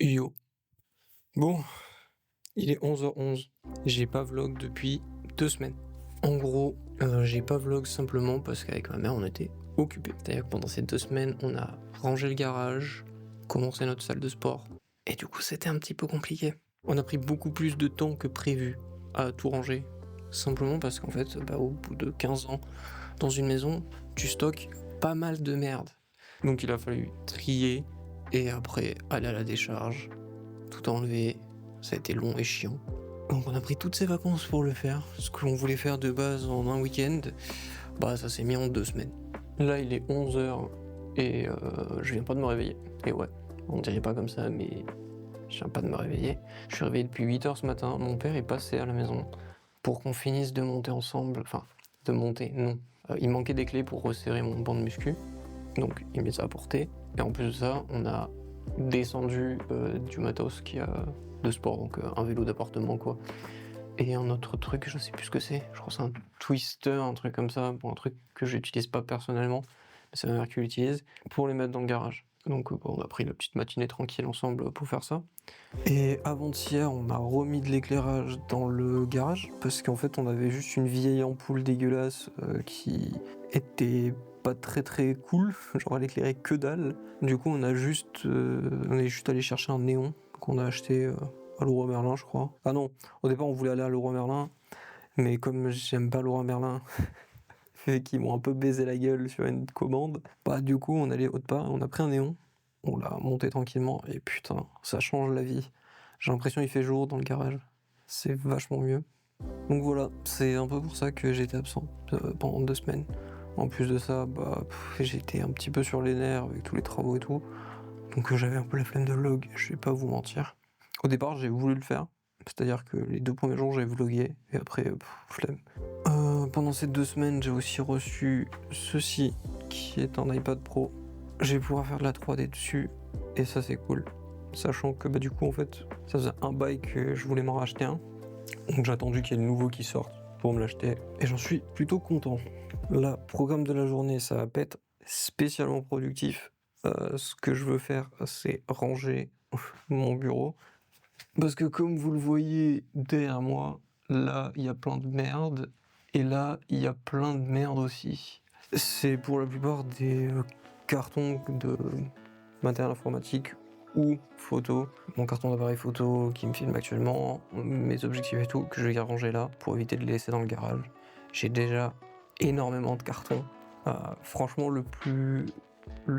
Yo. Bon, il est 11h11. J'ai pas vlog depuis 2 semaines. En gros, j'ai pas vlog simplement parce qu'avec ma mère, on était occupés. C'est-à-dire que pendant ces 2 semaines, on a rangé le garage, commencé notre salle de sport, et du coup, c'était un petit peu compliqué. On a pris beaucoup plus de temps que prévu à tout ranger. Simplement parce qu'en fait, au bout de 15 ans, dans une maison, tu stockes pas mal de merde. Donc il a fallu trier et après aller à la décharge, tout enlever. Ça a été long et chiant. Donc on a pris toutes ces vacances pour le faire. Ce que l'on voulait faire de base en un week-end, ça s'est mis en 2 semaines. Là il est 11h et je viens pas de me réveiller. Et ouais, on dirait pas comme ça, mais je viens pas de me réveiller. Je suis réveillé depuis 8h ce matin. Mon père est passé à la maison pour qu'on finisse de monter ensemble. Enfin, de monter, non. Il manquait des clés pour resserrer mon banc de muscu. Donc il me les a apportés. Et en plus de ça, on a descendu du matos qui a de sport, donc un vélo d'appartement quoi. Et un autre truc, je sais plus ce que c'est, je crois que c'est un twister, un truc comme ça, bon, un truc que j'utilise pas personnellement, mais c'est ma mère qui l'utilise, pour les mettre dans le garage. Donc on a pris la petite matinée tranquille ensemble pour faire ça. Et avant-hier, on a remis de l'éclairage dans le garage, parce qu'en fait on avait juste une vieille ampoule dégueulasse qui était pas très très cool, genre elle éclairait que dalle. Du coup on est juste allé chercher un néon qu'on a acheté à Leroy Merlin je crois. Ah non, au départ on voulait aller à Leroy Merlin, mais comme j'aime pas Leroy Merlin, et qu'ils m'ont un peu baisé la gueule sur une commande, du coup on allait autre part, on a pris un néon, on l'a monté tranquillement, et putain, ça change la vie. J'ai l'impression qu'il fait jour dans le garage. C'est vachement mieux. Donc voilà, c'est un peu pour ça que j'étais absent pendant 2 semaines. En plus de ça, j'étais un petit peu sur les nerfs avec tous les travaux et tout. Donc j'avais un peu la flemme de vlog, je vais pas vous mentir. Au départ, j'ai voulu le faire. C'est-à-dire que les 2 premiers jours, j'ai vlogué, et après, flemme. Pendant ces 2 semaines, j'ai aussi reçu ceci, qui est un iPad Pro. Je vais pouvoir faire de la 3D dessus, et ça c'est cool. Sachant que du coup, en fait, ça faisait un bail que je voulais m'en racheter un. Donc j'ai attendu qu'il y ait le nouveau qui sorte pour me l'acheter, et j'en suis plutôt content. Là, programme de la journée, ça va pas être spécialement productif. Ce que je veux faire, c'est ranger mon bureau. Parce que comme vous le voyez derrière moi, là, il y a plein de merde. Et là, il y a plein de merde aussi. C'est pour la plupart des cartons de matériel informatique ou photo. Mon carton d'appareil photo qui me filme actuellement, mes objectifs et tout, que je vais ranger là pour éviter de les laisser dans le garage. J'ai déjà énormément de cartons. Franchement, le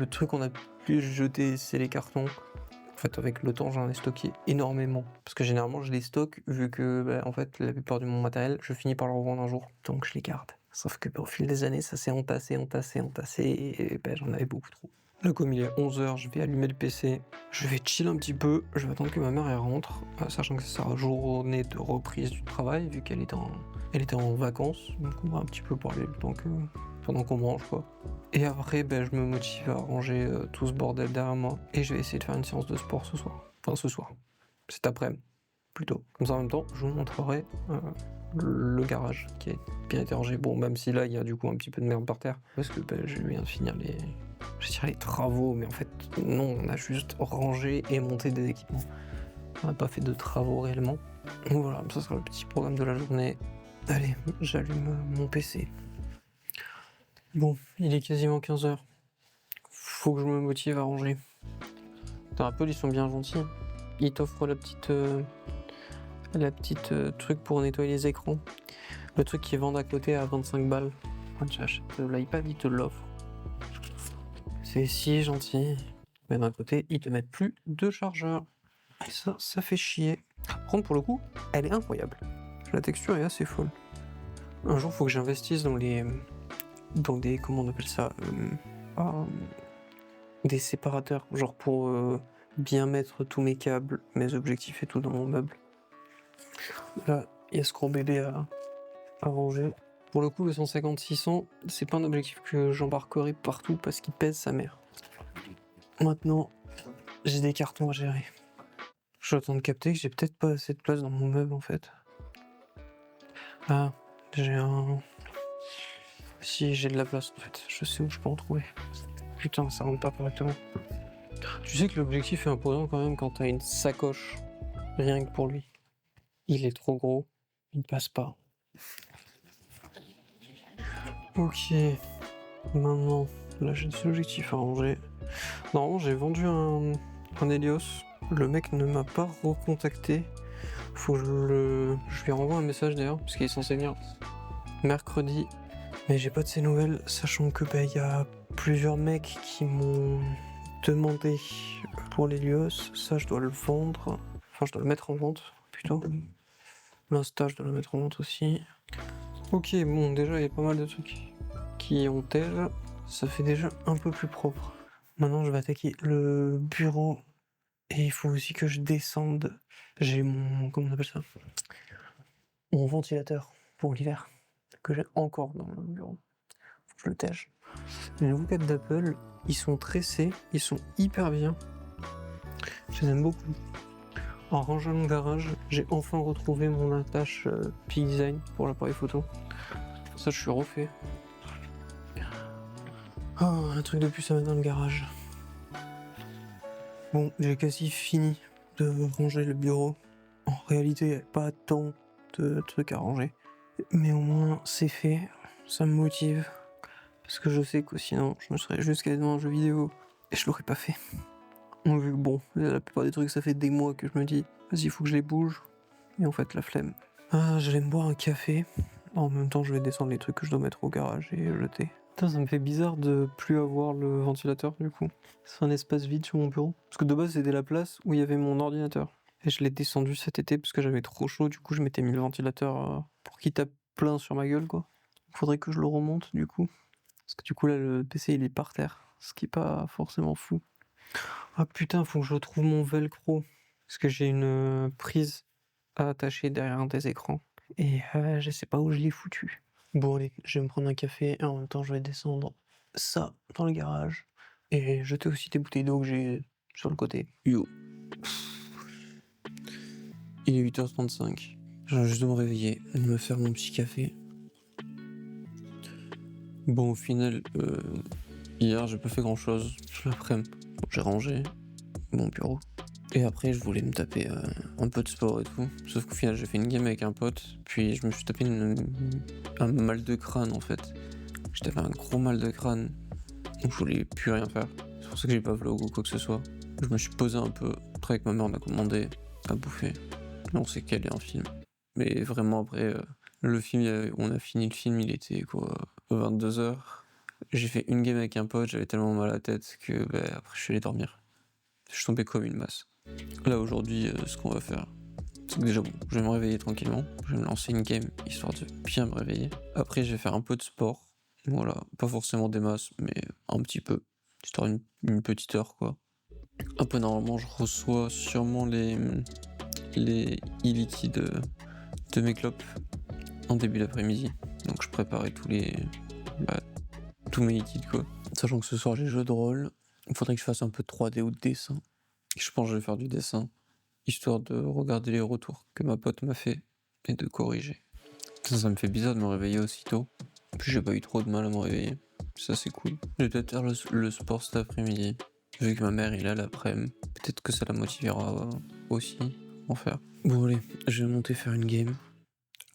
truc qu'on a plus jeté, c'est les cartons. En fait, avec le temps, j'en ai stocké énormément. Parce que généralement, je les stocke, vu que, en fait, la plupart de mon matériel, je finis par le revendre un jour. Donc, je les garde. Sauf que, au fil des années, ça s'est entassé, et j'en avais beaucoup trop. Là, comme il est 11h, je vais allumer le PC. Je vais chill un petit peu. Je vais attendre que ma mère elle rentre, sachant que c'est sa journée de reprise du travail, vu qu'elle elle était en vacances. Donc, on va un petit peu parler le temps pendant qu'on mange, quoi. Et après, je me motive à ranger tout ce bordel derrière moi. Et je vais essayer de faire une séance de sport ce soir. Enfin, ce soir. Cet après-midi, plutôt. Comme ça, en même temps, je vous montrerai le garage qui a bien été rangé. Bon, même si là, il y a du coup un petit peu de merde par terre. Parce que je viens de finir les travaux. Mais en fait, non, on a juste rangé et monté des équipements. On n'a pas fait de travaux réellement. Donc voilà, ça sera le petit programme de la journée. Allez, j'allume mon PC. Bon, il est quasiment 15h. Faut que je me motive à ranger. Apple, ils sont bien gentils. Ils t'offrent la petite truc pour nettoyer les écrans. Le truc qu'ils vendent à côté à 25 balles. Quand tu achètes l'iPad, ils te l'offrent. C'est si gentil. Mais d'un côté, ils te mettent plus de chargeur. Et ça fait chier. Par contre, pour le coup, elle est incroyable. La texture est assez folle. Un jour, faut que j'investisse dans des, comment on appelle ça, des séparateurs, genre pour bien mettre tous mes câbles, mes objectifs et tout dans mon meuble. Là, il y a ce gros bébé à ranger. Pour le coup, le 150-600, c'est pas un objectif que j'embarquerai partout parce qu'il pèse sa mère. Maintenant, j'ai des cartons à gérer. Je suis en train de capter que j'ai peut-être pas assez de place dans mon meuble en fait. Ah, j'ai un... Si, j'ai de la place en fait. Je sais où je peux en trouver. Putain, ça rentre pas correctement. Tu sais que l'objectif est imposant quand même quand t'as une sacoche, rien que pour lui. Il est trop gros, il ne passe pas. Ok, maintenant, là j'ai des objectifs à ranger. Non, j'ai vendu un Helios. Le mec ne m'a pas recontacté. Faut que je lui renvoie un message d'ailleurs, parce qu'il est censé venir mercredi. Mais j'ai pas de ses nouvelles, sachant que y a plusieurs mecs qui m'ont demandé pour l'Helios. Ça, je dois le vendre. Enfin, je dois le mettre en vente, plutôt. L'insta, je dois le mettre en vente aussi. Ok, bon, déjà, il y a pas mal de trucs qui ont tel. Ça fait déjà un peu plus propre. Maintenant, je vais attaquer le bureau. Et il faut aussi que je descende. J'ai mon... comment on appelle ça? Mon ventilateur pour l'hiver. Que j'ai encore dans le bureau. Faut que je le tèche. Les nouveaux cadres d'Apple, ils sont tressés. Ils sont hyper bien. Je les aime beaucoup. En rangeant mon garage, j'ai enfin retrouvé mon attache Peak Design pour l'appareil photo. Ça, je suis refait. Oh, un truc de plus à mettre dans le garage. Bon, j'ai quasi fini de ranger le bureau. En réalité, il n'y a pas tant de trucs à ranger. Mais au moins, c'est fait. Ça me motive. Parce que je sais que sinon, je me serais juste calé devant un jeu vidéo et je l'aurais pas fait. Vu que bon, la plupart des trucs, ça fait des mois que je me dis, vas-y, il faut que je les bouge. Et en fait, la flemme. Ah, j'allais me boire un café. En même temps, je vais descendre les trucs que je dois mettre au garage et jeter. Putain, ça me fait bizarre de plus avoir le ventilateur du coup. C'est un espace vide sur mon bureau. Parce que de base, c'était la place où il y avait mon ordinateur. Et je l'ai descendu cet été parce que j'avais trop chaud. Du coup, je m'étais mis le ventilateur pour qu'il tape plein sur ma gueule, quoi. Faudrait que je le remonte du coup. Parce que du coup, là, le PC il est par terre. Ce qui est pas forcément fou. Ah putain, faut que je retrouve mon velcro. Parce que j'ai une prise à attacher derrière un des écrans. Et je sais pas où je l'ai foutu. Bon allez, je vais me prendre un café et en même temps je vais descendre ça dans le garage. Et jeter aussi des bouteilles d'eau que j'ai sur le côté. Yo. Il est 8h35. Je viens juste de me réveiller, de me faire mon petit café. Bon au final, hier j'ai pas fait grand chose. L'après-midi, j'ai rangé mon bureau. Et après, je voulais me taper un peu de sport et tout. Sauf qu'au final, j'ai fait une game avec un pote. Puis je me suis tapé un mal de crâne en fait. J'avais un gros mal de crâne. Donc je voulais plus rien faire. C'est pour ça que j'ai pas vlog ou quoi que ce soit. Je me suis posé un peu. Après, avec ma mère, on a commandé à bouffer. Et on s'est calé un film. Mais vraiment, après, le film, on a fini le film, il était quoi, 22h. J'ai fait une game avec un pote, j'avais tellement mal à la tête que après, je suis allé dormir. Je suis tombé comme une masse. Là aujourd'hui, ce qu'on va faire, c'est que déjà bon, je vais me réveiller tranquillement, je vais me lancer une game histoire de bien me réveiller. Après, je vais faire un peu de sport, voilà, pas forcément des masses, mais un petit peu, histoire une petite heure quoi. Après, normalement, je reçois sûrement les e-liquides de mes clopes en début d'après-midi, donc je préparais tous mes liquides quoi. Sachant que ce soir j'ai jeu de rôle, il faudrait que je fasse un peu de 3D ou de dessin. Je pense que je vais faire du dessin, histoire de regarder les retours que ma pote m'a fait et de corriger. Ça me fait bizarre de me réveiller aussitôt. Puis j'ai pas eu trop de mal à me réveiller. Ça c'est cool. Je vais peut-être faire le sport cet après-midi. Vu que ma mère il a l'après-midi, peut-être que ça la motivera aussi à en faire. Bon allez, je vais monter faire une game.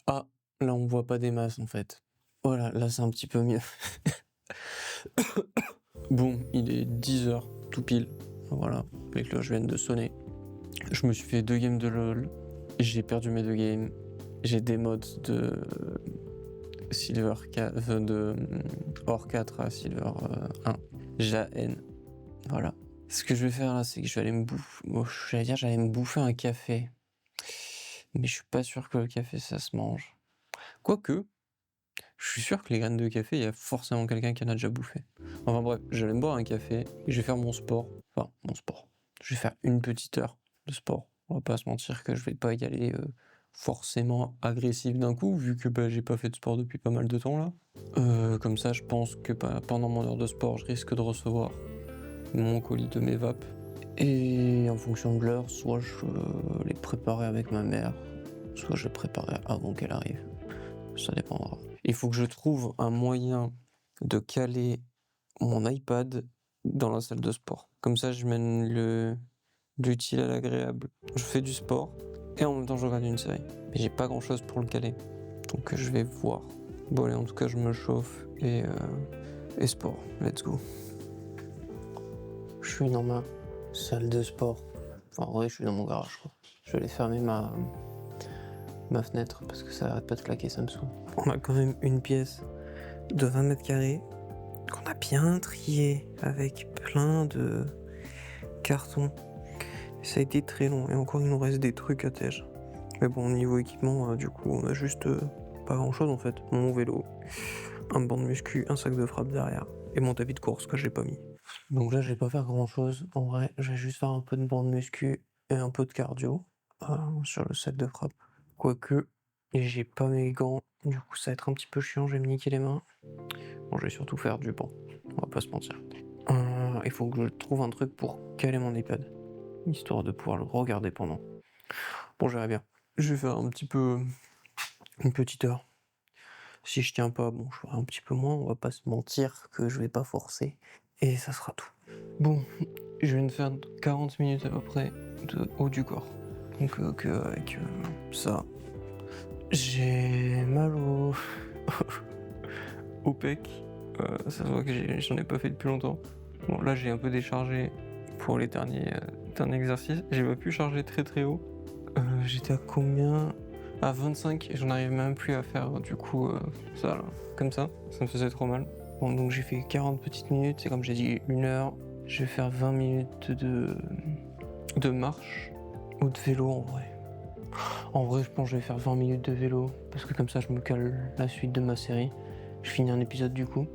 Ah, là on voit pas des masses en fait. Voilà, là c'est un petit peu mieux. Bon, il est 10h, tout pile. Voilà, les cloches viennent de sonner. Je me suis fait 2 games de LoL. J'ai perdu mes 2 games. J'ai des modes de Silver 4, de Or 4 à Silver 1. J'ai la haine. Voilà. Ce que je vais faire là, c'est que je vais aller me bouffer. Bon, j'allais me bouffer un café. Mais je suis pas sûr que le café ça se mange. Quoique, je suis sûr que les graines de café, il y a forcément quelqu'un qui en a déjà bouffé. Enfin bref, j'allais me boire un café et je vais faire mon sport. Enfin, mon sport. Je vais faire une petite heure de sport. On va pas se mentir que je vais pas y aller forcément agressif d'un coup, vu que j'ai pas fait de sport depuis pas mal de temps là. Comme ça, je pense que pendant mon heure de sport, je risque de recevoir mon colis de mes vapes. Et en fonction de l'heure, soit je les préparais avec ma mère, soit je les préparais avant qu'elle arrive. Ça dépendra. Il faut que je trouve un moyen de caler mon iPad dans la salle de sport. Comme ça, je mène l'utile à l'agréable. Je fais du sport et en même temps, je regarde une série. Mais j'ai pas grand-chose pour le caler. Donc je vais voir. Bon allez, en tout cas, je me chauffe et sport. Let's go. Je suis dans ma salle de sport. Enfin, en vrai, je suis dans mon garage, quoi. Je vais aller fermer ma fenêtre parce que ça arrête pas de claquer, ça me saoule. On a quand même une pièce de 20 mètres carrés qu'on a bien trié avec plein de cartons. Ça a été très long et encore il nous reste des trucs à tège. Mais bon, niveau équipement, du coup, on a juste pas grand chose en fait. Mon vélo, un banc de muscu, un sac de frappe derrière et mon tapis de course que j'ai pas mis. Donc là, je vais pas faire grand chose. En vrai, je vais juste faire un peu de banc de muscu et un peu de cardio sur le sac de frappe. Quoique, j'ai pas mes gants, du coup, ça va être un petit peu chiant, je vais me niquer les mains. Bon, je vais surtout faire du banc, on va pas se mentir. Il faut que je trouve un truc pour caler mon iPad, histoire de pouvoir le regarder pendant. Bon, je verrai bien. Je vais faire un petit peu une petite heure. Si je tiens pas, bon, je ferai un petit peu moins, on va pas se mentir que je vais pas forcer. Et ça sera tout. Bon, je viens de faire 40 minutes à peu près de haut du corps. Donc avec ça, j'ai mal au pec. Ça se voit que j'en ai pas fait depuis longtemps. Bon, là j'ai un peu déchargé pour les derniers exercices. J'ai pas pu charger très très haut. J'étais à combien? À 25 et j'en arrive même plus à faire du coup ça là, comme ça me faisait trop mal. Bon, donc j'ai fait 40 petites minutes, c'est comme j'ai dit 1 heure. Je vais faire 20 minutes de marche ou de vélo en vrai. En vrai, je pense que je vais faire 20 minutes de vélo parce que comme ça je me cale la suite de ma série. Je finis un épisode du coup.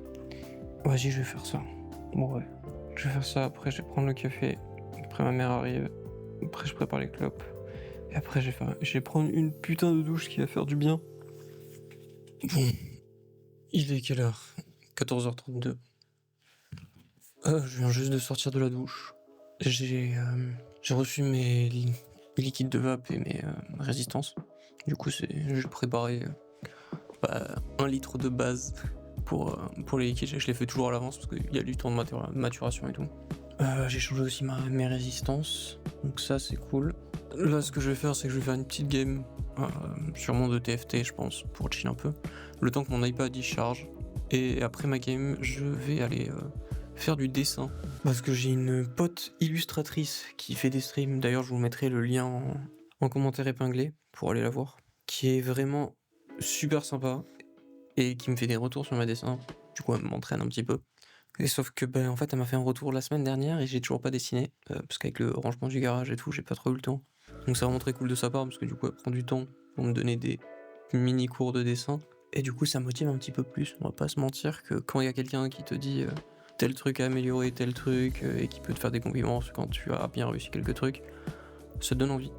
Vas-y, je vais faire ça. Bon ouais, je vais faire ça, après je vais prendre le café, après ma mère arrive, après je prépare les clopes. Et après, je vais prendre une putain de douche qui va faire du bien. Bon, il est quelle heure? 14h32. Je viens juste de sortir de la douche. J'ai reçu mes liquides de vape et mes résistances. Du coup, j'ai préparé 1 litre de base pour les liquides. Je les fais toujours à l'avance parce qu'il y a du temps de maturation et tout. J'ai changé aussi mes résistances, donc ça c'est cool. Là, ce que je vais faire, c'est que je vais faire une petite game, sûrement de TFT, je pense, pour chill un peu. Le temps que mon iPad y charge. Et après ma game, je vais aller faire du dessin. Parce que j'ai une pote illustratrice qui fait des streams. D'ailleurs, je vous mettrai le lien en commentaire épinglé pour aller la voir. Qui est vraiment super sympa et qui me fait des retours sur mes dessins. Du coup, elle m'entraîne un petit peu. Et sauf que en fait elle m'a fait un retour la semaine dernière et j'ai toujours pas dessiné parce qu'avec le rangement du garage et tout j'ai pas trop eu le temps. Donc c'est vraiment très cool de sa part parce que du coup elle prend du temps pour me donner des mini cours de dessin et du coup ça motive un petit peu plus. On va pas se mentir que quand il y a quelqu'un qui te dit tel truc à améliorer, tel truc et qui peut te faire des compliments quand tu as bien réussi quelques trucs, ça te donne envie.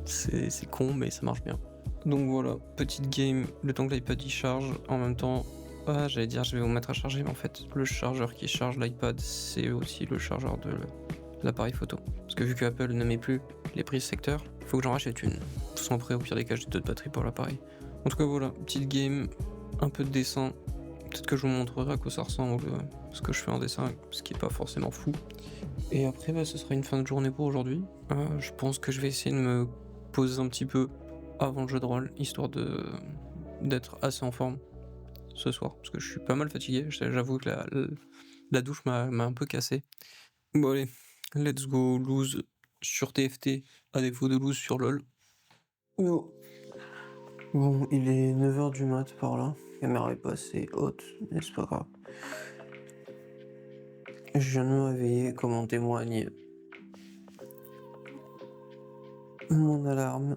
C'est con mais ça marche bien. Donc voilà, petite game, le temps que l'iPad y charge, en même temps. J'allais dire, je vais vous mettre à charger, mais en fait, le chargeur qui charge l'iPad, c'est aussi le chargeur de l'appareil photo. Parce que vu que Apple ne met plus les prises secteur, il faut que j'en rachète une. Sans près, au pire des cas, j'ai 2 batteries pour l'appareil. En tout cas, voilà, petite game, un peu de dessin. Peut-être que je vous montrerai à quoi ça ressemble, ce que je fais en dessin, ce qui est pas forcément fou. Et après, ce sera une fin de journée pour aujourd'hui. Je pense que je vais essayer de me poser un petit peu avant le jeu de rôle, histoire d'être assez en forme ce soir, parce que je suis pas mal fatigué. J'avoue que la douche m'a un peu cassé. Bon allez, let's go lose sur TFT, à défaut de lose sur LoL. Oh. Bon, il est 9h du mat par là. La caméra est pas assez haute, mais c'est pas grave. Je viens de me réveiller, comme en témoigne mon alarme.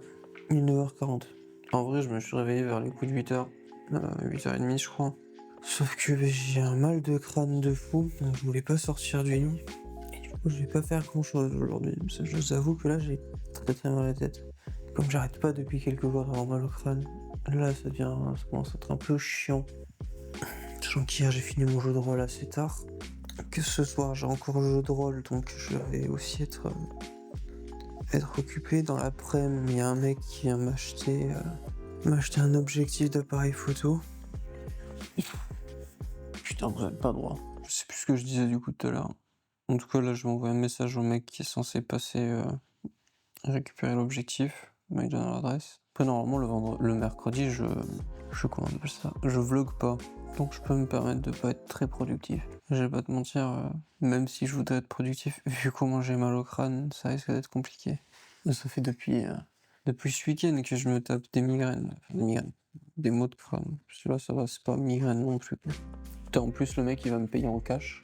Il est 9h40. En vrai, je me suis réveillé vers les coups de 8h. 8h30 je crois. Sauf que j'ai un mal de crâne de fou, donc je voulais pas sortir du lit. Et du coup, je vais pas faire grand chose aujourd'hui. Je vous avoue que là, j'ai très très mal à la tête. Comme j'arrête pas depuis quelques jours d'avoir mal au crâne, là, ça commence à être un peu chiant. Sachant qu'hier, j'ai fini mon jeu de rôle assez tard. Que ce soir, j'ai encore le jeu de rôle, donc je vais aussi être occupé. Dans l'après-midi, il y a un mec qui vient m'acheter un objectif d'appareil photo. Putain, vous avez pas droit. Je sais plus ce que je disais du coup tout à l'heure. En tout cas, là, je vais envoyer un message au mec qui est censé passer récupérer l'objectif. Il m'a donné l'adresse. Après, normalement, le mercredi, comment on appelle ça? Je vlog pas. Donc, je peux me permettre de pas être très productif. Je vais pas te mentir, même si je voudrais être productif, vu comment j'ai mal au crâne, ça risque d'être compliqué. Ça fait depuis ce week-end que je me tape des migraines. Enfin, des migraines. Des maux de crâne. Celui-là, ça va, c'est pas migraine non plus. Putain, en plus, le mec, il va me payer en cash.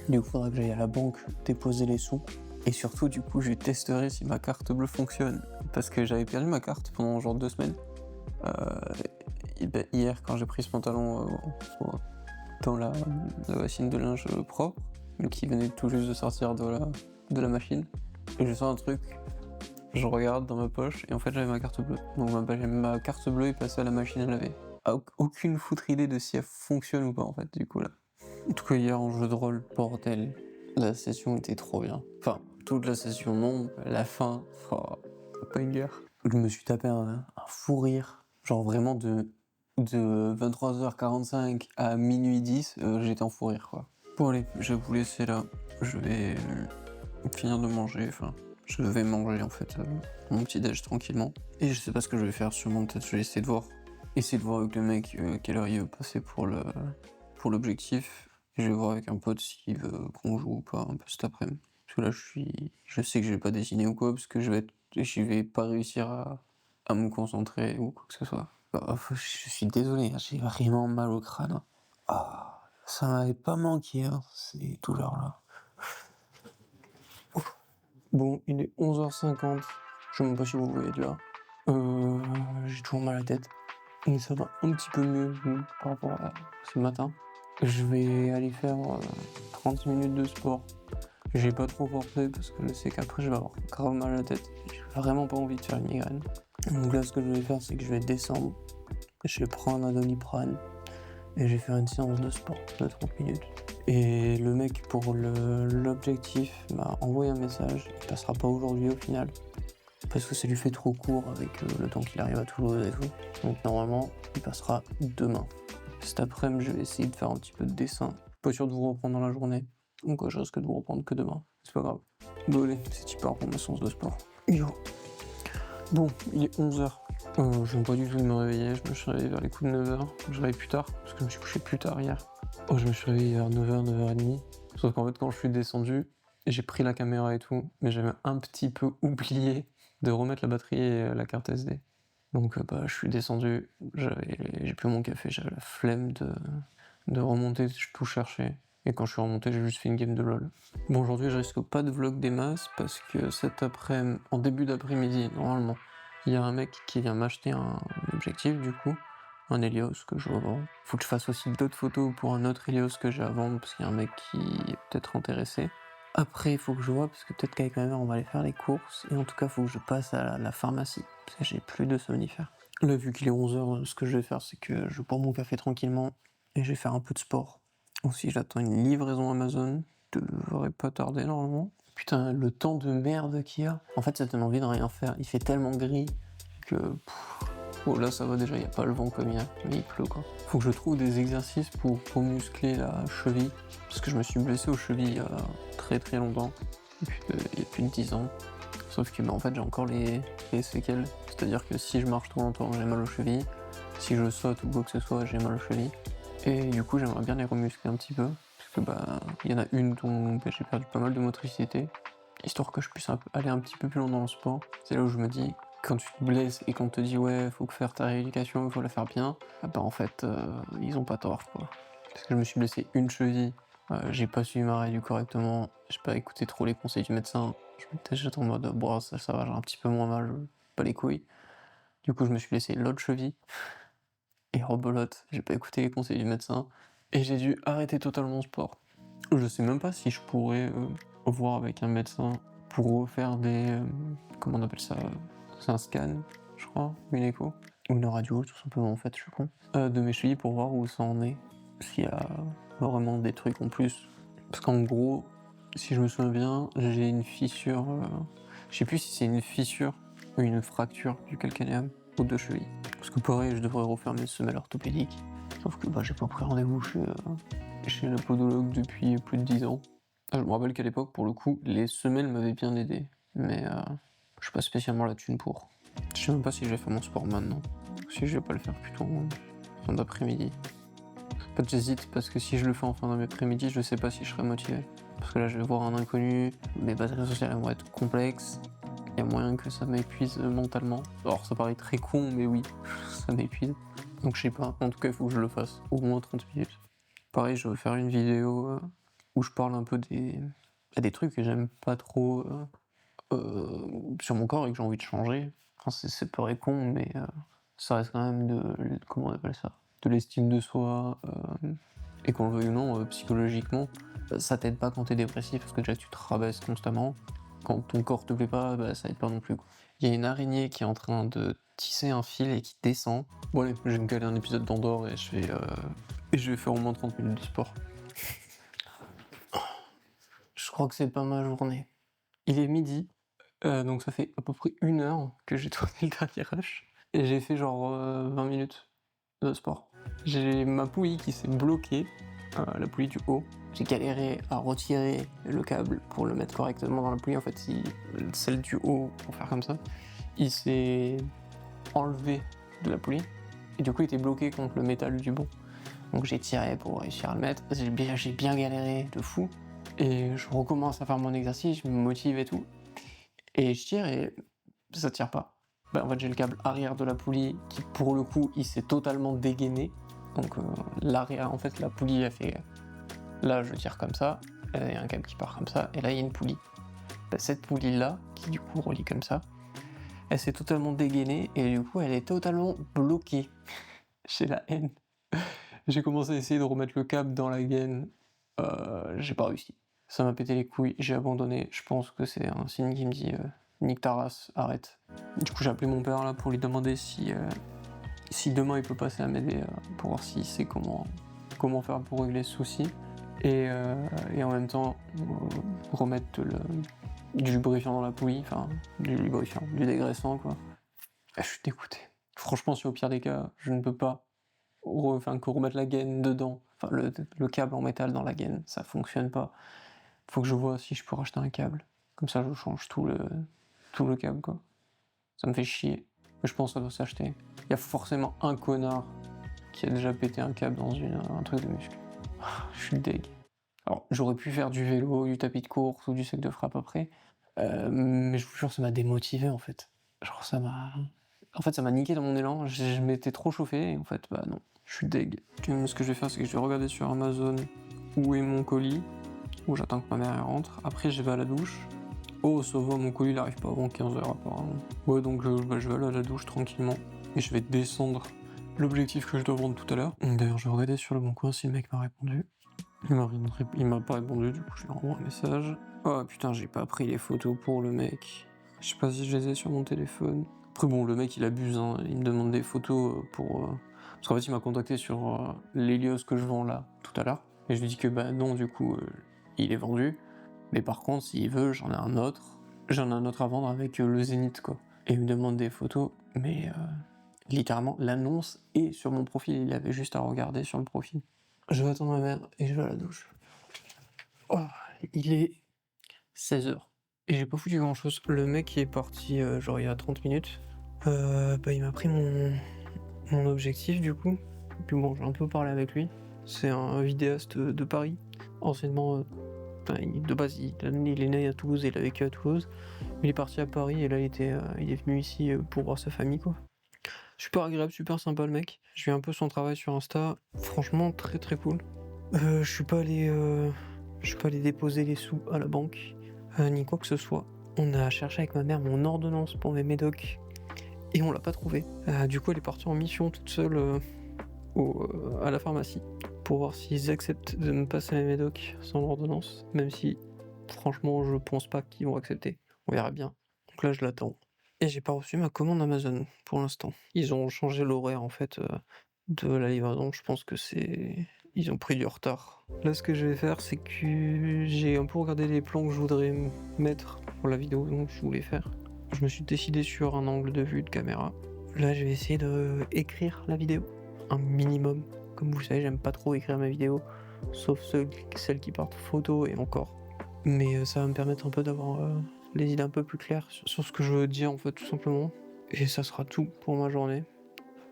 Du coup, il faudra que j'aille à la banque déposer les sous. Et surtout, du coup, je testerai si ma carte bleue fonctionne. Parce que j'avais perdu ma carte pendant genre 2 semaines. Et ben, hier, quand j'ai pris ce pantalon dans la machine de linge propre, qui venait tout juste de sortir de la machine, et je sens un truc, je regarde dans ma poche, et en fait, j'avais ma carte bleue. Donc ma carte bleue est passée à la machine à laver. Aucune foutre idée de si elle fonctionne ou pas, en fait, du coup, là. En tout cas, hier en jeu de rôle, bordel, la session était trop bien. Enfin, toute la session, non, la fin, oh, banger. Je me suis tapé un fou rire, genre vraiment de 23h45 à minuit 10, j'étais en fou rire, quoi. Bon allez, je vais vous laisser là, je vais finir de manger, enfin, je vais manger en fait mon petit déj tranquillement. Et je sais pas ce que je vais faire, sûrement peut-être je vais essayer de voir avec le mec quelle heure il veut passer pour l'objectif. Et je vais voir avec un pote s'il veut qu'on joue ou pas un peu cet après-midi. Parce que là je sais que je vais pas dessiner ou quoi, parce que je vais pas réussir à me concentrer ou quoi que ce soit. Je suis désolé, j'ai vraiment mal au crâne. Ah, ça m'avait pas manqué, hein, ces douleurs-là. Bon, il est 11h50, je sais même pas si vous voyez de là. J'ai toujours mal à la tête, mais ça va un petit peu mieux par rapport à ce matin. Je vais aller faire 30 minutes de sport. J'ai pas trop forcé parce que je sais qu'après je vais avoir grave mal à la tête. J'ai vraiment pas envie de faire une migraine. Donc là, ce que je vais faire, c'est que je vais descendre, je vais prendre un Doliprane et je vais faire une séance de sport de 30 minutes. Et le mec pour l'objectif m'a envoyé un message, il passera pas aujourd'hui au final, parce que ça lui fait trop court avec le temps qu'il arrive à Toulouse et tout. Donc normalement, il passera demain. Cet après-midi, je vais essayer de faire un petit peu de dessin. Pas sûr de vous reprendre dans la journée, donc je risque de vous reprendre que demain. C'est pas grave. Bon allez, c'est y part pour ma séance de sport. Yo. Bon, il est 11h. Je viens pas du tout de me réveiller, je me suis réveillé vers les coups de 9h. Je réveille plus tard, parce que je me suis couché plus tard hier. Je me suis réveillé vers 9h, 9h30. Sauf qu'en fait, quand je suis descendu, j'ai pris la caméra et tout, mais j'avais un petit peu oublié de remettre la batterie et la carte SD. Donc je suis descendu, j'ai pris mon café, j'avais la flemme de remonter, tout chercher. Et quand je suis remonté, j'ai juste fait une game de LoL. Bon, aujourd'hui, je risque pas de vlog des masses parce que cet après-midi, en début d'après-midi, normalement, il y a un mec qui vient m'acheter un objectif, du coup, un Helios que je revends. Faut que je fasse aussi d'autres photos pour un autre Helios que j'ai à vendre parce qu'il y a un mec qui est peut-être intéressé. Après, il faut que je vois parce que peut-être qu'avec ma mère, on va aller faire les courses. Et en tout cas, il faut que je passe à la pharmacie parce que j'ai plus de somnifères. Là, vu qu'il est 11h, ce que je vais faire, c'est que je bois mon café tranquillement et je vais faire un peu de sport. Aussi, j'attends une livraison Amazon, devrait pas tarder normalement. Putain, le temps de merde qu'il y a. En fait, ça donne envie de rien faire. Il fait tellement gris que... Oh là, ça va déjà, il n'y a pas le vent comme hier, mais il pleut quoi. Faut que je trouve des exercices pour muscler la cheville, parce que je me suis blessé aux chevilles il y a très très longtemps, il y a plus de 10 ans. Sauf que en fait, j'ai encore les séquelles, c'est-à-dire que si je marche trop longtemps, j'ai mal aux chevilles. Si je saute ou quoi que ce soit, j'ai mal aux chevilles. Et du coup, j'aimerais bien les remuscler un petit peu, parce que il y en a une dont j'ai perdu pas mal de motricité, histoire que je puisse aller un petit peu plus loin dans le sport. C'est là où je me dis, quand tu te blesses et qu'on te dit ouais, faut que faire ta rééducation, il faut la faire bien, en fait, ils ont pas tort quoi. Parce que je me suis blessé une cheville, j'ai pas suivi ma réédu correctement, j'ai pas écouté trop les conseils du médecin, j'étais en mode bon, ça va, j'ai un petit peu moins mal, pas les couilles. Du coup, je me suis blessé l'autre cheville. Et rebelote, j'ai pas écouté les conseils du médecin et j'ai dû arrêter totalement le sport. Je sais même pas si je pourrais voir avec un médecin pour refaire comment on appelle ça, c'est un scan, je crois, une écho, ou une radio tout simplement en fait, je suis con, de mes chevilles pour voir où ça en est, s'il y a vraiment des trucs en plus. Parce qu'en gros, si je me souviens bien, j'ai une fissure, je sais plus si c'est une fissure ou une fracture du calcanéum aux deux chevilles. Parce que pareil, je devrais refaire mes semelles orthopédiques. Sauf que j'ai pas pris rendez-vous chez le podologue depuis plus de 10 ans. Je me rappelle qu'à l'époque, pour le coup, les semelles m'avaient bien aidé, mais j'ai pas spécialement la thune pour. Je sais même pas si je vais faire mon sport maintenant, si je vais pas le faire plutôt en fin d'après-midi. En fait, j'hésite parce que si je le fais en fin d'après-midi, je sais pas si je serai motivé. Parce que là, je vais voir un inconnu, mes batteries sociales vont être complexes, il y a moyen que ça m'épuise mentalement. Alors, ça paraît très con, mais oui, ça m'épuise. Donc, je sais pas, en tout cas, il faut que je le fasse, au moins 30 minutes. Pareil, je vais faire une vidéo où je parle un peu des trucs que j'aime pas trop sur mon corps et que j'ai envie de changer. Enfin, c'est paraît con, mais ça reste quand même comment on appelle ça? De l'estime de soi, et qu'on le veuille ou non, psychologiquement, ça t'aide pas quand t'es dépressif parce que déjà tu te rabaisses constamment. Quand ton corps te plaît pas, bah, ça aide pas non plus, quoi. Il y a une araignée qui est en train de tisser un fil et qui descend. Bon allez, je vais me caler un épisode d'Andorre et je vais faire au moins 30 minutes de sport. Je crois que c'est pas ma journée. Il est midi, donc ça fait à peu près 1 heure que j'ai tourné le dernier rush et j'ai fait genre 20 minutes de sport. J'ai ma poulie qui s'est bloquée, la poulie du haut. J'ai galéré à retirer le câble pour le mettre correctement dans la poulie. En fait, celle du haut, pour faire comme ça, il s'est enlevé de la poulie et du coup il était bloqué contre le métal du bon. Donc j'ai tiré pour réussir à le mettre. J'ai bien galéré de fou. Et je recommence à faire mon exercice, je me motive et tout. Et je tire et ça tire pas. Bah, en fait, j'ai le câble arrière de la poulie qui, pour le coup, il s'est totalement dégainé. Donc l'arrière, en fait, la poulie a fait. Là, je tire comme ça. Il y a un câble qui part comme ça. Et là, il y a une poulie. Bah, cette poulie-là, qui du coup relie comme ça, elle s'est totalement dégainée et du coup, elle est totalement bloquée. J'ai la haine. J'ai commencé à essayer de remettre le câble dans la gaine. J'ai pas réussi. Ça m'a pété les couilles, j'ai abandonné. Je pense que c'est un signe qui me dit nique ta race, arrête. Du coup, j'ai appelé mon père là pour lui demander si demain il peut passer à m'aider pour voir s'il sait comment faire pour régler ce souci. Et en même temps, remettre du lubrifiant dans la poulie, enfin, du lubrifiant, du dégraissant quoi. Je suis dégoûté. Franchement, si au pire des cas, je ne peux pas que remettre la gaine dedans, enfin le câble en métal dans la gaine, ça fonctionne pas. Faut que je vois si je peux racheter un câble. Comme ça, je change tout le câble, quoi. Ça me fait chier. Mais je pense que ça doit s'acheter. Il y a forcément un connard qui a déjà pété un câble dans un truc de muscle. Je suis deg. Alors, j'aurais pu faire du vélo, du tapis de course ou du sac de frappe après. Mais je vous jure, ça m'a démotivé, en fait. Genre, ça m'a niqué dans mon élan. Je m'étais trop chauffé et en fait, bah non. Je suis deg. Ce que je vais faire, c'est que je vais regarder sur Amazon où est mon colis. Où j'attends que ma mère rentre. Après, je vais à la douche. Oh, ça va, mon colis il arrive pas avant 15h apparemment. Ouais, donc je vais aller à la douche tranquillement. Et je vais descendre l'objectif que je dois vendre tout à l'heure. D'ailleurs, je vais regarder sur le bon coin si le mec m'a répondu. Il m'a pas répondu, du coup, je lui renvoie un message. Oh putain, j'ai pas pris les photos pour le mec. Je sais pas si je les ai sur mon téléphone. Après, bon, le mec il abuse, hein. Il me demande des photos pour. Parce qu'en fait, il m'a contacté sur l'Helios que je vends là tout à l'heure. Et je lui dis que bah non, du coup, il est vendu. Mais par contre, s'il veut, j'en ai un autre. J'en ai un autre à vendre avec le Zénith, quoi. Et il me demande des photos, mais littéralement, l'annonce est sur mon profil. Il avait juste à regarder sur le profil. Je vais attendre ma mère et je vais à la douche. Oh, il est 16h. Et j'ai pas foutu grand chose. Le mec qui est parti genre il y a 30 minutes, il m'a pris mon objectif du coup. Et puis bon, j'ai un peu parlé avec lui. C'est un vidéaste de Paris. Anciennement, de base, il est né à Toulouse et il a vécu à Toulouse. Il est parti à Paris et là il est venu ici pour voir sa famille quoi. Super agréable, super sympa le mec. Je vis un peu son travail sur Insta. Franchement très très cool. Je suis pas allé déposer les sous à la banque, ni quoi que ce soit. On a cherché avec ma mère mon ordonnance pour mes médocs et on l'a pas trouvé. Du coup, elle est partie en mission toute seule à la pharmacie pour voir s'ils acceptent de me passer mes médocs sans l'ordonnance, même si franchement je pense pas qu'ils vont accepter. On verra bien. Donc là je l'attends. Et j'ai pas reçu ma commande Amazon pour l'instant. Ils ont changé l'horaire en fait de la livraison. Je pense que ils ont pris du retard. Là, ce que je vais faire, c'est que j'ai un peu regardé les plans que je voudrais mettre pour la vidéo que je voulais faire. Je me suis décidé sur un angle de vue de caméra. Là, je vais essayer d'écrire la vidéo, un minimum. Comme vous le savez, j'aime pas trop écrire mes vidéos, sauf celles qui partent photo et encore. Mais ça va me permettre un peu d'avoir les idées un peu plus claires sur ce que je veux dire en fait tout simplement. Et ça sera tout pour ma journée.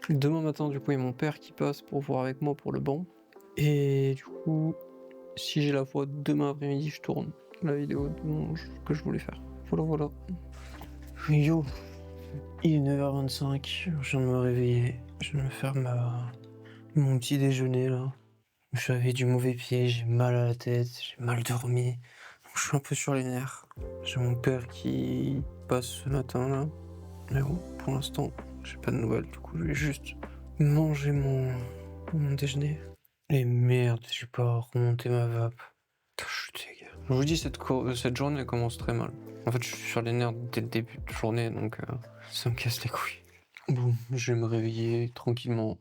Demain matin du coup il y a mon père qui passe pour voir avec moi pour le banc. Et du coup si j'ai la foi demain après-midi je tourne la vidéo que je voulais faire. Voilà. Yo, il est 9h25, je viens de me réveiller, je viens de me faire mon petit déjeuner là. J'avais du mauvais pied, j'ai mal à la tête, j'ai mal dormi. Je suis un peu sur les nerfs. J'ai mon père qui passe ce matin là. Mais bon, pour l'instant, j'ai pas de nouvelles. Du coup, je vais juste manger mon déjeuner. Et merde, j'ai pas remonté ma vape. Putain, je suis dégueu. Je vous dis, cette journée commence très mal. En fait, je suis sur les nerfs dès le début de journée, donc ça me casse les couilles. Bon, je vais me réveiller tranquillement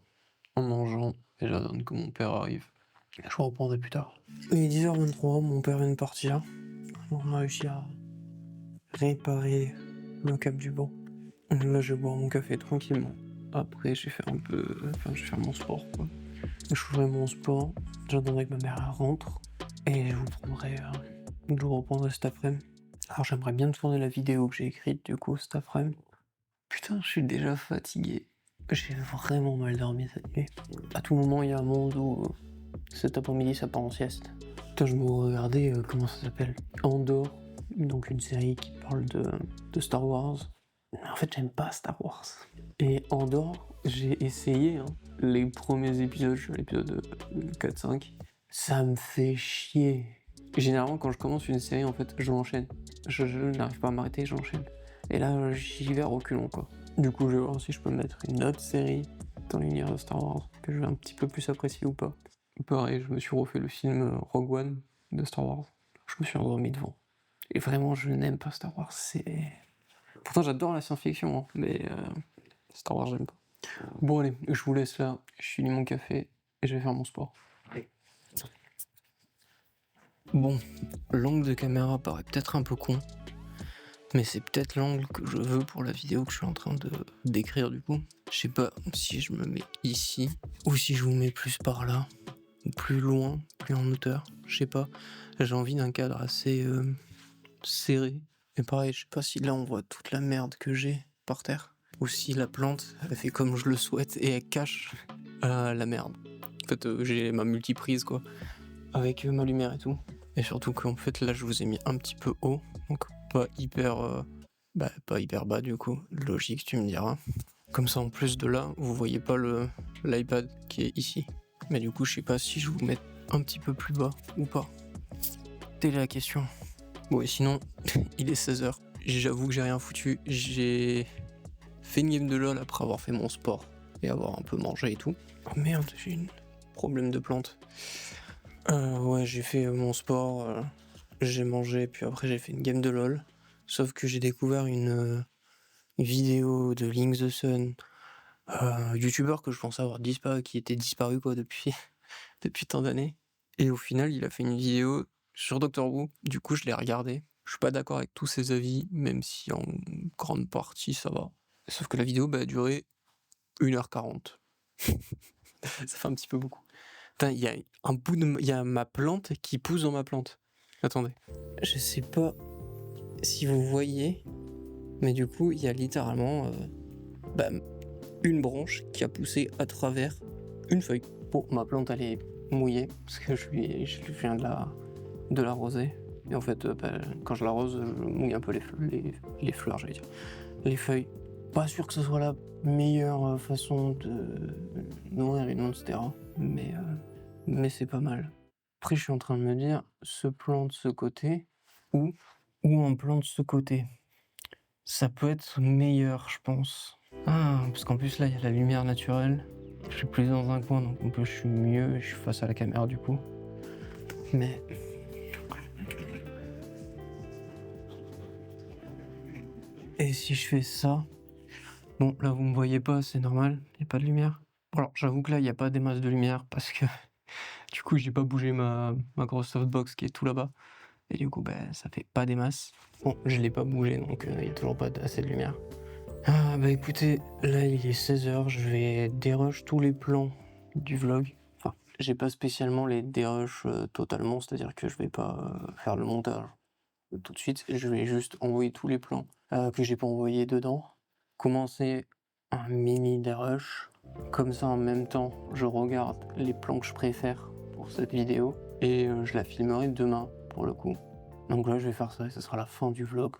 en mangeant et j'attends que mon père arrive. Je reprendrai plus tard. Il est 10h23, mon père vient de partir. On a réussi à réparer le câble du banc. Là, je vais boire mon café tranquillement. Après, je vais faire mon sport, quoi. Je ferai mon sport, j'attendrai que ma mère rentre et je vous reprendrai cet après-midi. Alors, j'aimerais bien tourner la vidéo que j'ai écrite, du coup, cet après-midi. Putain, je suis déjà fatigué. J'ai vraiment mal dormi cette nuit. À tout moment, il y a un monde où cet après-midi, ça part en sieste. Putain, je me regardais, comment ça s'appelle? Andor, donc une série qui parle de Star Wars. Mais en fait, j'aime pas Star Wars. Et Andor, j'ai essayé les premiers épisodes, je suis à l'épisode 4-5. Ça me fait chier. Généralement, quand je commence une série, en fait, je l'enchaîne. Je n'arrive pas à m'arrêter, j'enchaîne. Et là, j'y vais à reculons, quoi. Du coup, je vais voir si je peux mettre une autre série dans l'univers de Star Wars que je vais un petit peu plus apprécier ou pas. Pareil, je me suis refait le film Rogue One de Star Wars. Je me suis endormi devant. Et vraiment, je n'aime pas Star Wars, c'est... Pourtant, j'adore la science-fiction, mais Star Wars, j'aime pas. Bon, allez, je vous laisse là, je finis mon café et je vais faire mon sport. Bon, l'angle de caméra paraît peut-être un peu con, mais c'est peut-être l'angle que je veux pour la vidéo que je suis en train de d'écrire du coup. Je sais pas si je me mets ici, ou si je vous mets plus par là, ou plus loin, plus en hauteur, je sais pas. J'ai envie d'un cadre assez serré. Et pareil, je sais pas si là on voit toute la merde que j'ai par terre, ou si la plante, elle fait comme je le souhaite et elle cache la merde. En fait, j'ai ma multiprise quoi, avec ma lumière et tout. Et surtout qu'en fait là je vous ai mis un petit peu haut, donc pas hyper bas du coup, logique tu me diras. Comme ça en plus de là, vous voyez pas l'iPad qui est ici. Mais du coup je sais pas si je vous mets un petit peu plus bas ou pas. Telle est la question. Bon et sinon, il est 16h. J'avoue que j'ai rien foutu. J'ai fait une game de LOL après avoir fait mon sport et avoir un peu mangé et tout. Oh merde, j'ai un problème de plante. Ouais, j'ai fait mon sport, j'ai mangé, puis après j'ai fait une game de LOL. Sauf que j'ai découvert une vidéo de Link the Sun, youtubeur que je pensais avoir disparu, qui était disparu quoi depuis, depuis tant d'années. Et au final, il a fait une vidéo sur Doctor Who, du coup je l'ai regardé. Je suis pas d'accord avec tous ses avis, même si en grande partie ça va. Sauf que la vidéo a duré 1h40. Ça fait un petit peu beaucoup. Putain, il y a il y a ma plante qui pousse dans ma plante. Attendez. Je sais pas si vous voyez, mais du coup, il y a littéralement une branche qui a poussé à travers une feuille. Bon, ma plante, elle est mouillée, parce que je viens de l'arroser. Et en fait, quand je l'arrose, je mouille un peu les fleurs, j'allais dire. Les feuilles. Pas sûr que ce soit la meilleure façon de nourrir une monstera, mais c'est pas mal. Après, je suis en train de me dire, se plante ce côté, ou on plante ce côté. Ça peut être meilleur, je pense. Ah, parce qu'en plus là, il y a la lumière naturelle. Je suis plus dans un coin, donc en plus je suis mieux, je suis face à la caméra du coup. Mais... Et si je fais ça... Bon, là vous me voyez pas, c'est normal, il n'y a pas de lumière. Alors j'avoue que là, il n'y a pas des masses de lumière, parce que du coup j'ai pas bougé ma grosse softbox qui est tout là-bas. Et du coup, ça fait pas des masses. Bon, je l'ai pas bougé, donc il y a toujours pas assez de lumière. Ah bah écoutez, là il est 16h, je vais dérush tous les plans du vlog. Enfin, j'ai pas spécialement les dérush totalement, c'est-à-dire que je vais pas faire le montage. tout de suite, je vais juste envoyer tous les plans que j'ai pas envoyés dedans, commencer un mini dérush, comme ça en même temps je regarde les plans que je préfère pour cette vidéo et je la filmerai demain pour le coup. Donc là je vais faire ça et ça sera la fin du vlog.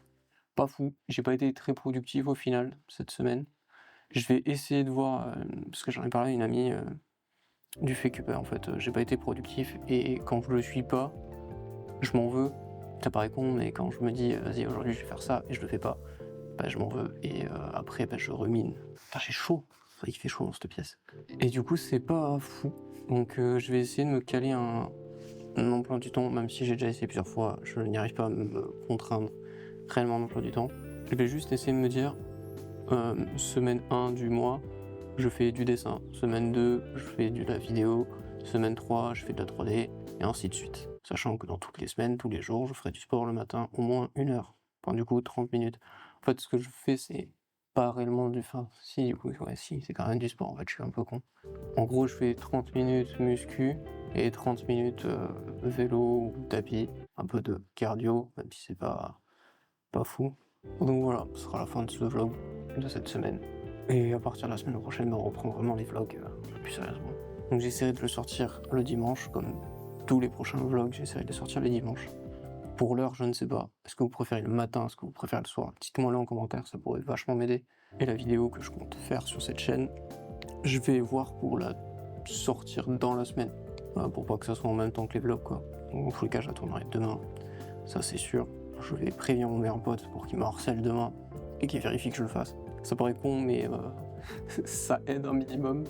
Pas fou, j'ai pas été très productif au final cette semaine. Je vais essayer de voir, parce que j'en ai parlé à une amie, du fait que bah, en fait j'ai pas été productif et quand je le suis pas, je m'en veux. Ça paraît con, mais quand je me dis vas-y aujourd'hui je vais faire ça et je le fais pas, bah je m'en veux et après bah, je rumine. Putain j'ai chaud, c'est vrai qu'il fait chaud dans cette pièce. Et du coup c'est pas fou. Donc je vais essayer de me caler un emploi du temps, même si j'ai déjà essayé plusieurs fois, je n'y arrive pas à me contraindre réellement un emploi du temps. Je vais juste essayer de me dire semaine 1 du mois, je fais du dessin. Semaine 2, je fais de la vidéo. Semaine 3, je fais de la 3D, et ainsi de suite. Sachant que dans toutes les semaines, tous les jours, je ferai du sport le matin, au moins 1 heure. Enfin, du coup, 30 minutes. En fait, ce que je fais, c'est pas réellement du... Enfin, si, du coup, ouais, si, c'est quand même du sport, en fait, je suis un peu con. En gros, je fais 30 minutes muscu et 30 minutes vélo ou tapis. Un peu de cardio, même si c'est pas fou. Donc voilà, ce sera la fin de ce vlog de cette semaine. Et à partir de la semaine prochaine, on reprend vraiment les vlogs plus sérieusement. Donc j'essaierai de le sortir le dimanche, comme tous les prochains vlogs, j'essaierai de les sortir les dimanches. Pour l'heure, je ne sais pas. Est-ce que vous préférez le matin, est-ce que vous préférez le soir? Dites-moi là en commentaire, ça pourrait vachement m'aider. Et la vidéo que je compte faire sur cette chaîne, je vais voir pour la sortir dans la semaine. Voilà, pour pas que ça soit en même temps que les vlogs, quoi. Donc, en tous les cas, je la tournerai demain, ça c'est sûr. Je vais prévenir mon meilleur pote pour qu'il me harcèle demain et qu'il vérifie que je le fasse. Ça paraît con, mais ça aide un minimum.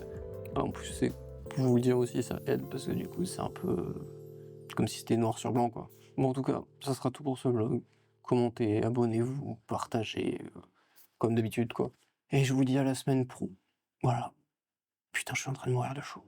En plus, c'est pour vous le dire aussi, ça aide parce que du coup, c'est un peu comme si c'était noir sur blanc, quoi. Bon, en tout cas, ça sera tout pour ce vlog. Commentez, abonnez-vous, partagez, comme d'habitude, quoi. Et je vous dis à la semaine pro. Voilà. Putain, je suis en train de mourir de chaud.